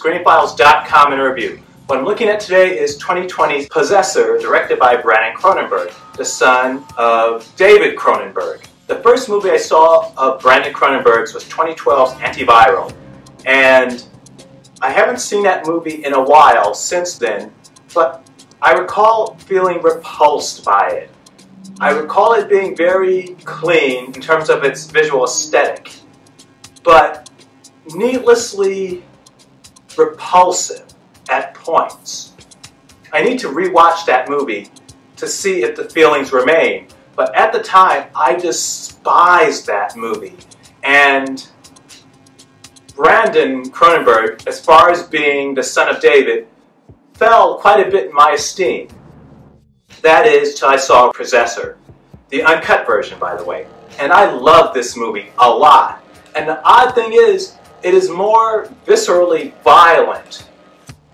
ScreenFiles.com in review. What I'm looking at today is 2020's Possessor, directed by Cronenberg, the son of David Cronenberg. The first movie I saw of Brandon Cronenberg's was 2012's Antivirus, and I haven't seen that movie in a while since then, but I recall feeling repulsed by it. I recall it being very clean in terms of its visual aesthetic, but needlessly repulsive at points. I need to rewatch that movie to see if the feelings remain, but at the time I despised that movie. And Brandon Cronenberg, as far as being the son of David, fell quite a bit in my esteem. That is, till I saw Possessor, the uncut version, by the way. And I love this movie a lot. And the odd thing is, it is more viscerally violent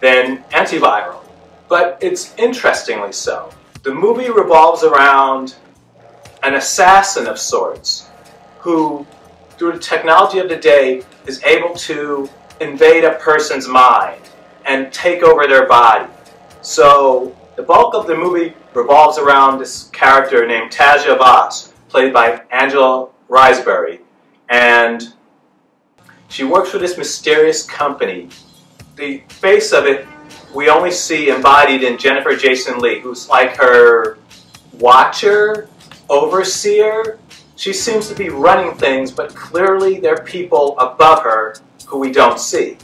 than Antivirus, but it's interestingly so. The movie revolves around an assassin of sorts who, through the technology of the day, is able to invade a person's mind and take over their body. So the bulk of the movie revolves around this character named Tasha Voss, played by Angela Riseborough, and she works for this mysterious company. The face of it we only see embodied in Jennifer Jason Leigh, who's like her watcher, overseer. She seems to be running things, but clearly there are people above her who we don't see.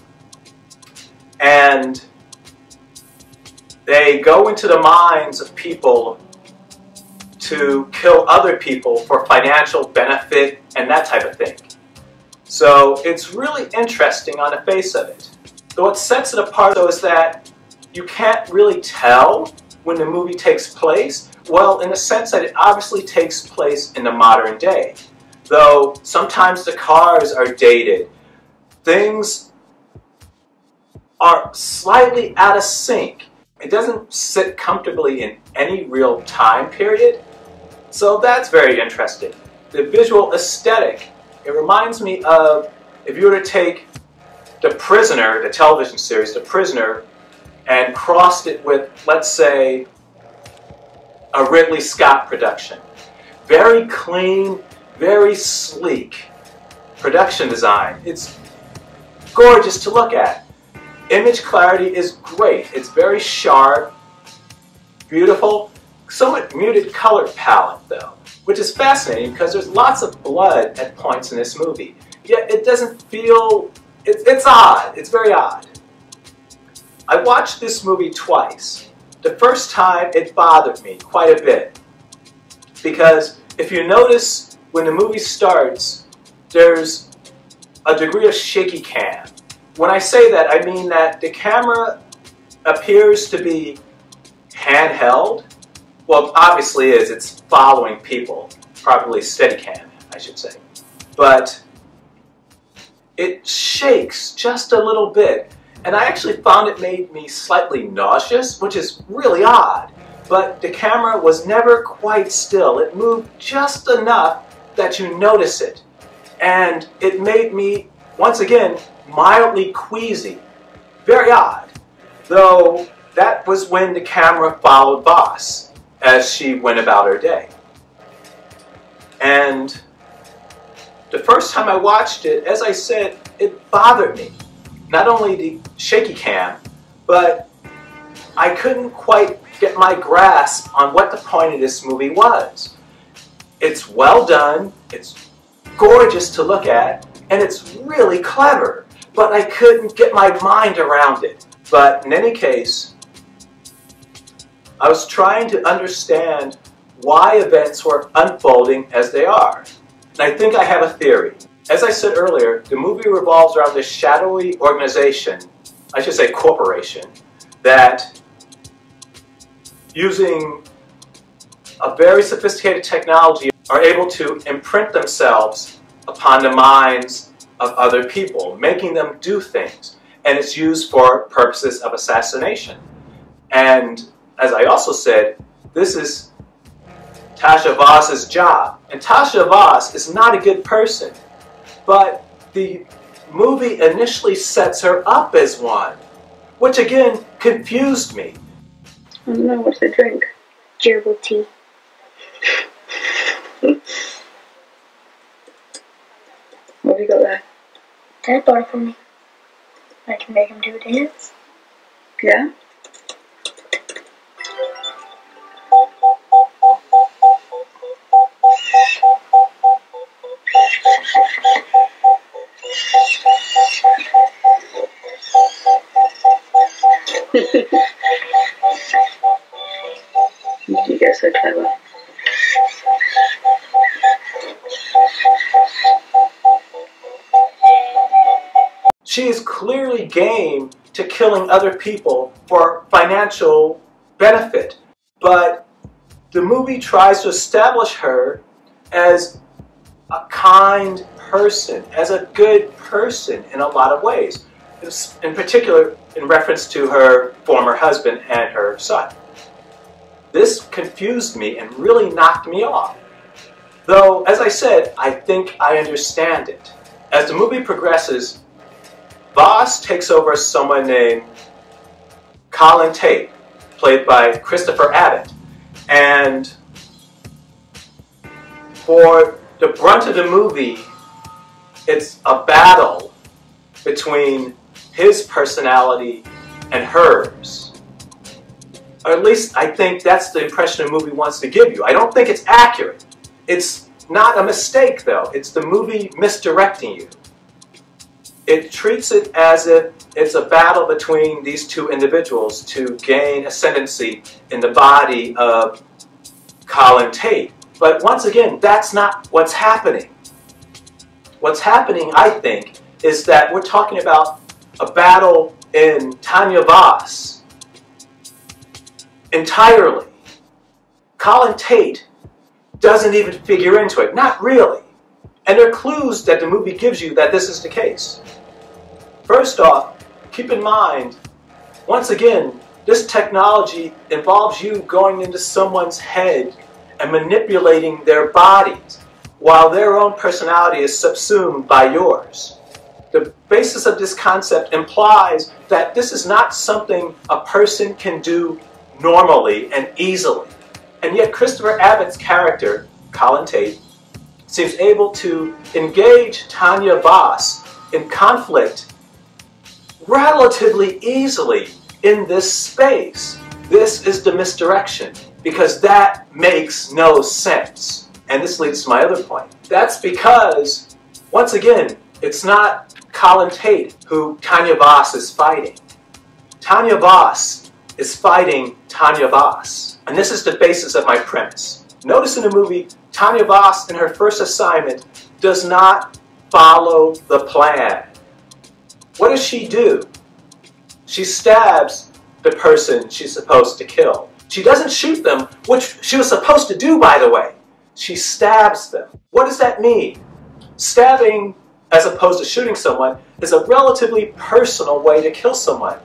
And they go into the minds of people to kill other people for financial benefit and that type of thing. So it's really interesting on the face of it. Though what sets it apart, though, is that you can't really tell when the movie takes place. Well, in the sense that it obviously takes place in the modern day. Though sometimes the cars are dated. Things are slightly out of sync. It doesn't sit comfortably in any real time period. So that's very interesting. The visual aesthetic, it reminds me of if you were to take The Prisoner, the television series, The Prisoner, and crossed it with, let's say, a Ridley Scott production. Very clean, very sleek production design. It's gorgeous to look at. Image clarity is great. It's very sharp, beautiful, somewhat muted color palette though, which is fascinating because there's lots of blood at points in this movie. Yet it doesn't feel, it's odd, it's very odd. I watched this movie twice. The first time it bothered me quite a bit because if you notice when the movie starts, there's a degree of shaky cam. When I say that, I mean that the camera appears to be handheld. Well, it obviously is. It's following people. Probably Steadicam, I should say. But it shakes just a little bit. And I actually found it made me slightly nauseous, which is really odd. But the camera was never quite still. It moved just enough that you notice it. And it made me, once again, mildly queasy. Very odd. Though that was when the camera followed Voss as she went about her day. And the first time I watched it, as I said, it bothered me. Not only the shaky cam, but I couldn't quite get my grasp on what the point of this movie was. It's well done, it's gorgeous to look at, and it's really clever, but I couldn't get my mind around it. But in any case, I was trying to understand why events were unfolding as they are. And I think I have a theory. As I said earlier, the movie revolves around this shadowy organization, I should say corporation, that using a very sophisticated technology are able to imprint themselves upon the minds of other people, making them do things. And it's used for purposes of assassination. And as I also said, this is Tasha Voss's job. And Tasha Voss is not a good person. But the movie initially sets her up as one, which again confused me. I don't know what to drink. Gerbil tea. What have you got there? Dad bought it for me. I can make him do a dance. Yeah? You get so clever. She is clearly game to killing other people for financial benefit, but the movie tries to establish her as a kind person, as a good person in a lot of ways, in particular in reference to her former husband and her son. This confused me and really knocked me off. Though, as I said, I think I understand it. As the movie progresses, Voss takes over someone named Colin Tate, played by Christopher Abbott. And for the brunt of the movie, it's a battle between his personality and hers. Or at least I think that's the impression the movie wants to give you. I don't think it's accurate. It's not a mistake, though. It's the movie misdirecting you. It treats it as if it's a battle between these two individuals to gain ascendancy in the body of Colin Tate. But once again, that's not what's happening. What's happening, I think, is that we're talking about a battle in Tanya Voss entirely. Colin Tate doesn't even figure into it. Not really. And there are clues that the movie gives you that this is the case. First off, keep in mind, once again, this technology involves you going into someone's head and manipulating their bodies while their own personality is subsumed by yours. The basis of this concept implies that this is not something a person can do normally and easily. And yet Christopher Abbott's character, Colin Tate, seems able to engage Tanya Voss in conflict relatively easily in this space. This is the misdirection, because that makes no sense. And this leads to my other point. That's because, once again, it's not Colin Tate who Tanya Voss is fighting. Tanya Voss is fighting Tanya Voss. And this is the basis of my premise. Notice in the movie, Tanya Voss in her first assignment does not follow the plan. What does she do? She stabs the person she's supposed to kill. She doesn't shoot them, which she was supposed to do, by the way. She stabs them. What does that mean? Stabbing, as opposed to shooting someone, is a relatively personal way to kill someone.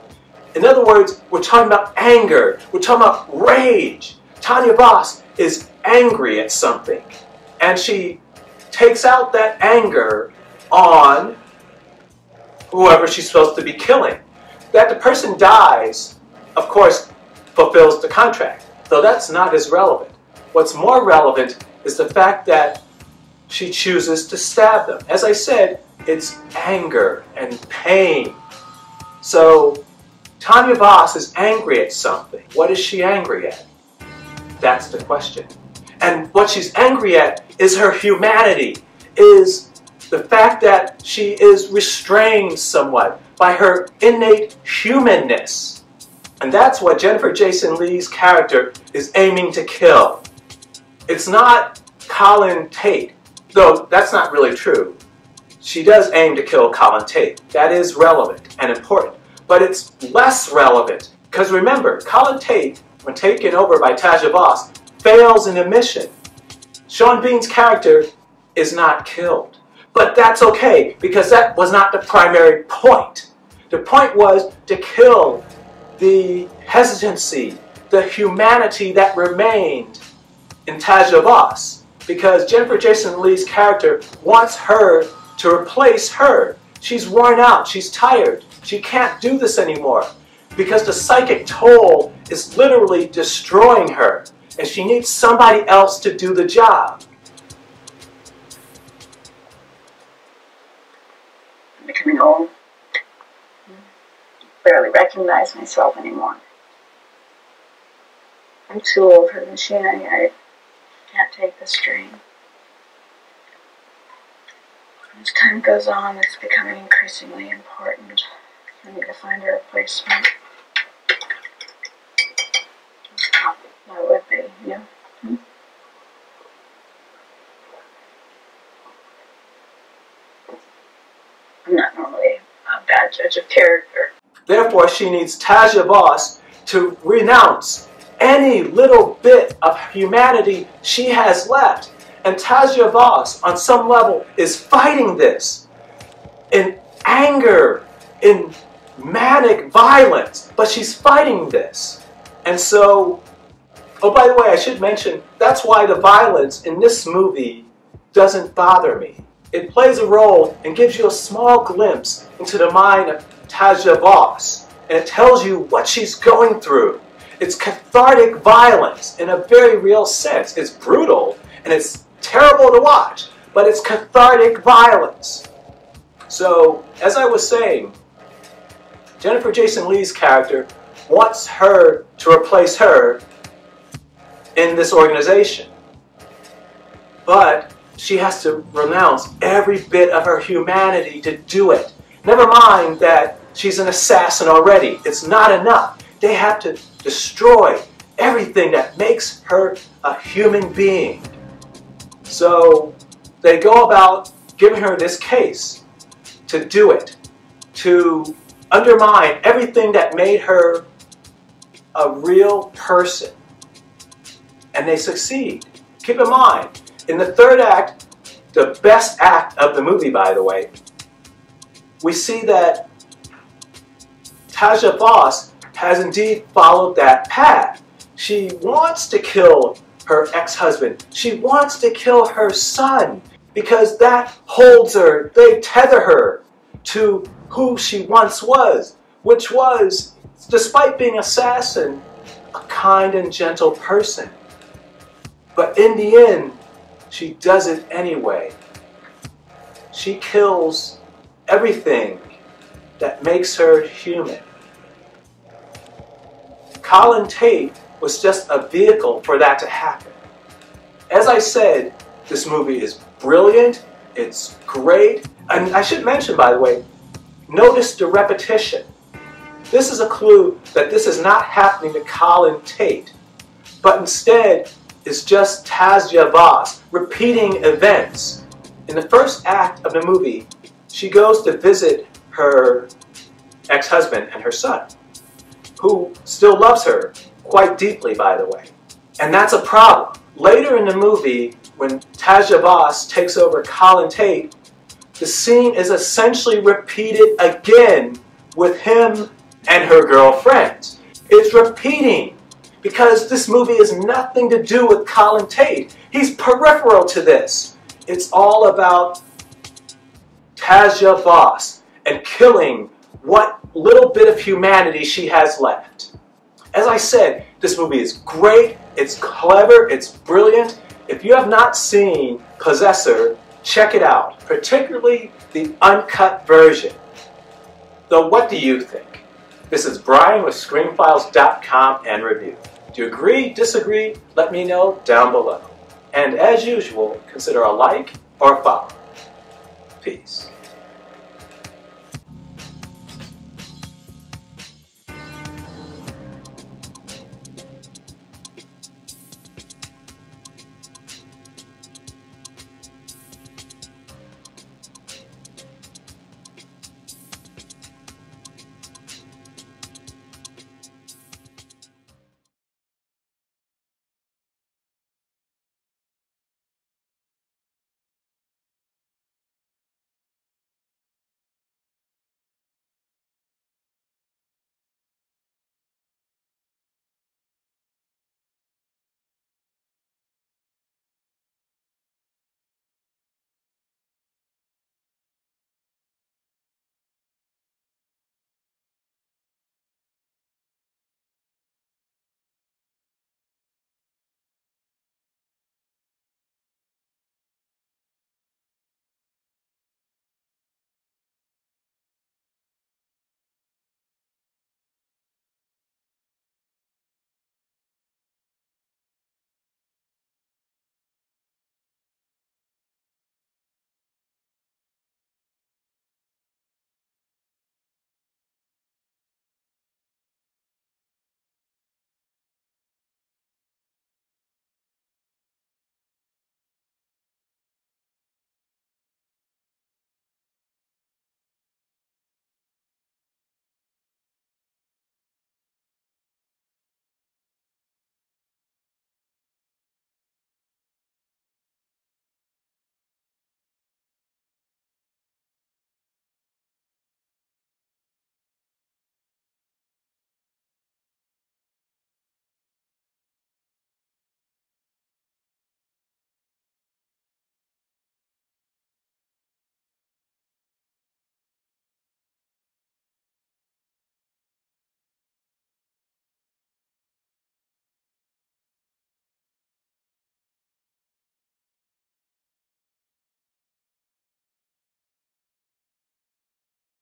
In other words, we're talking about anger. We're talking about rage. Tanya Voss is angry at something, and she takes out that anger on whoever she's supposed to be killing. That the person dies, of course, fulfills the contract, though that's not as relevant. What's more relevant is the fact that she chooses to stab them. As I said, it's anger and pain. So Tanya Voss is angry at something. What is she angry at? That's the question. And what she's angry at is her humanity, is the fact that she is restrained somewhat by her innate humanness. And that's what Jennifer Jason Leigh's character is aiming to kill. It's not Colin Tate, though that's not really true. She does aim to kill Colin Tate. That is relevant and important. But it's less relevant, because remember, Colin Tate, when taken over by Tanya Voss, fails in a mission. Sean Bean's character is not killed. But that's okay, because that was not the primary point. The point was to kill the hesitancy, the humanity that remained in Tanya Voss, because Jennifer Jason Leigh's character wants her to replace her She's worn out. She's tired. She can't do this anymore because the psychic toll is literally destroying her, and she needs somebody else to do the job. I'm becoming old. I barely recognize myself anymore. I'm too old for the machine. I can't take the strain. As time goes on, it's becoming increasingly important. I need to find a replacement. That would be, yeah. I'm not normally a bad judge of character. Therefore, she needs Taja Voss to renounce any little bit of humanity she has left. And Taja Voss, on some level, is fighting this in anger, in manic violence, but she's fighting this. And so, oh, by the way, I should mention, that's why the violence in this movie doesn't bother me. It plays a role and gives you a small glimpse into the mind of Taja Voss, and it tells you what she's going through. It's cathartic violence in a very real sense. It's brutal, and it's terrible to watch, but it's cathartic violence. So, as I was saying, Jennifer Jason Leigh's character wants her to replace her in this organization. But she has to renounce every bit of her humanity to do it. Never mind that she's an assassin already. It's not enough. They have to destroy everything that makes her a human being. So they go about giving her this case to do it, to undermine everything that made her a real person. And they succeed. Keep in mind, in the third act, the best act of the movie, by the way, we see that Taja Voss has indeed followed that path. She wants to kill her ex-husband. She wants to kill her son because that holds her, they tether her to who she once was, which was, despite being an assassin, a kind and gentle person. But in the end, she does it anyway. She kills everything that makes her human. Colin Tate was just a vehicle for that to happen. As I said, this movie is brilliant, it's great, and I should mention, by the way, notice the repetition. This is a clue that this is not happening to Colin Tate, but instead is just Taja Voss repeating events. In the first act of the movie, she goes to visit her ex-husband and her son, who still loves her quite deeply, by the way. And that's a problem. Later in the movie, when Taja Voss takes over Colin Tate, the scene is essentially repeated again with him and her girlfriend. It's repeating because this movie has nothing to do with Colin Tate. He's peripheral to this. It's all about Taja Voss and killing what little bit of humanity she has left. As I said, this movie is great, it's clever, it's brilliant. If you have not seen Possessor, check it out, particularly the uncut version. Though, what do you think? This is Brian with ScreenFiles.com and Review. Do you agree, disagree? Let me know down below. And as usual, consider a like or a follow. Peace.